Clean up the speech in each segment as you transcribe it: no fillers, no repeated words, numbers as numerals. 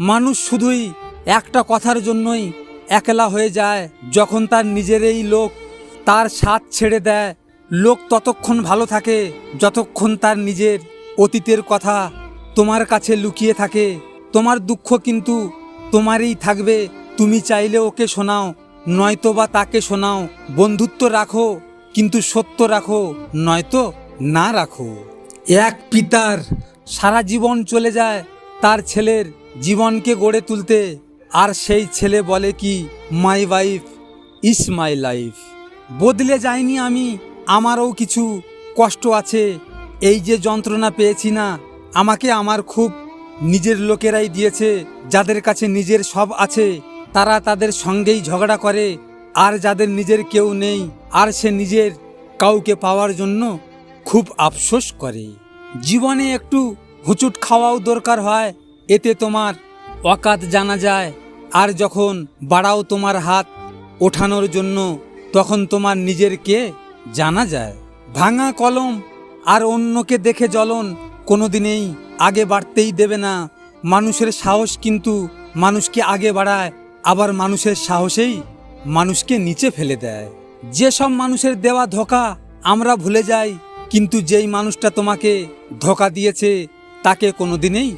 মানুষ শুধুই একটা কথার জন্যই একলা হয়ে যায়, যখন তার নিজেরই লোক তার সাথ ছেড়ে দেয়। লোক ততক্ষণ ভালো থাকে যতক্ষণ তার নিজের অতীতের কথা তোমার কাছে লুকিয়ে থাকে। তোমার দুঃখ কিন্তু তোমারই থাকবে, তুমি চাইলে ওকে শোনাও, নয়তো বা তাকে শোনাও। বন্ধুত্ব রাখো কিন্তু সত্য রাখো, নয়তো না রাখো। এক পিতার সারা জীবন চলে যায় তার ছেলের জীবনকে গড়ে তুলতে, আর সেই ছেলে বলে কি, my wife is my life. বদলে যায়নি আমি, আমারও কিছু কষ্ট আছে। এই যে যন্ত্রণা পেয়েছি না, আমাকে আমার খুব নিজের লোকেরাই দিয়েছে। যাদের কাছে নিজের সব আছে তারা তাদের সঙ্গেই ঝগড়া করে, আর যাদের নিজের কেউ নেই আর সে নিজের কাউকে পাওয়ার জন্য খুব আফসোস করে। জীবনে একটু হুচুট খাওয়াও দরকার হয়, এতে তোমার অকাত জানা যায়। আর যখন বাড়াও তোমার হাত ওঠানোর জন্য, তখন তোমার নিজের কে জানা যায়। ভাঙা কলম আর অন্যকে দেখে জ্বলন কোনোদিনেই আগে বাড়তেই দেবে না। মানুষের সাহস কিন্তু মানুষকে আগে বাড়ায়, আবার মানুষের সাহসেই মানুষকে নিচে ফেলে দেয়। যেসব মানুষের দেওয়া ধোঁকা আমরা ভুলে যাই, কিন্তু যেই মানুষটা তোমাকে ধোঁকা দিয়েছে তাকে কোনোদিনেই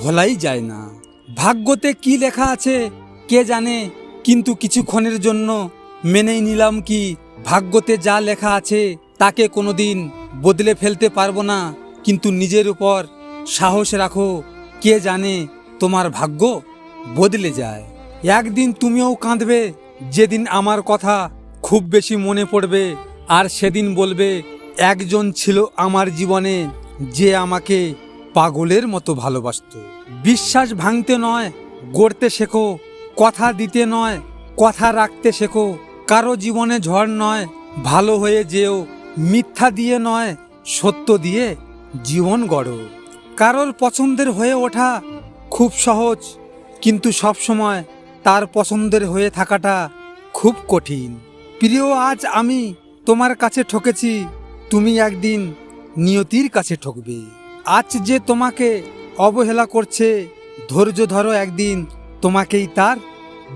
ভোলাই যায় না। ভাগ্যতে কি লেখা আছে কে জানে, কিন্তু কিছুক্ষণের জন্য মেনেই নিলাম কি ভাগ্যতে যা লেখা আছে তাকে কোনোদিন বদলে ফেলতে পারবো না। কিন্তু নিজের উপর সাহস রাখো, কে জানে তোমার ভাগ্য বদলে যায়। একদিন তুমিও কাঁদবে যেদিন আমার কথা খুব বেশি মনে পড়বে, আর সেদিন বলবে, একজন ছিল আমার জীবনে যে আমাকে পাগলের মতো ভালোবাসতো। বিশ্বাস ভাঙতে নয় গড়তে শেখো, কথা দিতে নয় কথা রাখতে শেখো। কারো জীবনে ঝড় নয় ভালো হয়ে যেও, মিথ্যা দিয়ে নয় সত্য দিয়ে জীবন গড়ো। কারোর পছন্দের হয়ে ওঠা খুব সহজ, কিন্তু সবসময় তার পছন্দের হয়ে থাকাটা খুব কঠিন। প্রিয়, আজ আমি তোমার কাছে ঠকেছি, তুমি একদিন নিয়তির কাছে ঠকবে। আজ যে তোমাকে অবহেলা করছে, ধৈর্য ধরো, একদিন তোমাকেই তার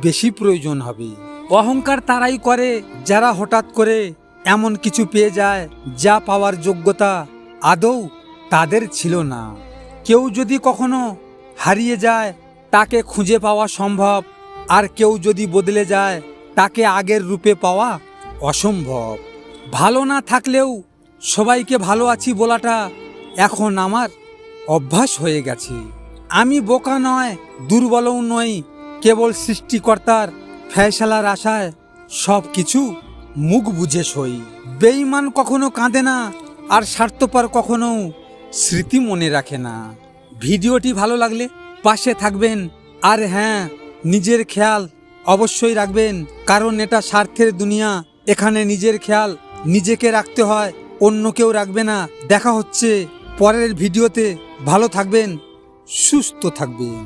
বেশি প্রয়োজন হবে। অহংকার তারাই করে যারা হঠাৎ করে এমন কিছু পেয়ে যায় যা পাওয়ার যোগ্যতা আদৌ তাদের ছিল না। কেউ যদি কখনো হারিয়ে যায় তাকে খুঁজে পাওয়া সম্ভব, আর কেউ যদি বদলে যায় তাকে আগের রূপে পাওয়া অসম্ভব। ভালো না থাকলেও সবাইকে ভালো আছি বলাটা এখন আমার অভ্যাস হয়ে গেছে। আমি বোকা নয়, দুর্বলও নই, কেবল সৃষ্টিকর্তার ফয়সালার আশায় সব কিছু মুখ বুঝে সই। বেঈমান কখনো কাঁদে না, আর স্বার্থপর কখনো স্মৃতি মনে রাখে না। ভিডিওটি ভালো লাগলে পাশে থাকবেন, আর হ্যাঁ, নিজের খেয়াল অবশ্যই রাখবেন, কারণ এটা স্বার্থের দুনিয়া। এখানে নিজের খেয়াল নিজেকে রাখতে হয়, অন্য কেউ রাখবে না। দেখা হচ্ছে পরের ভিডিওতে। ভালো থাকবেন, সুস্থ থাকবেন।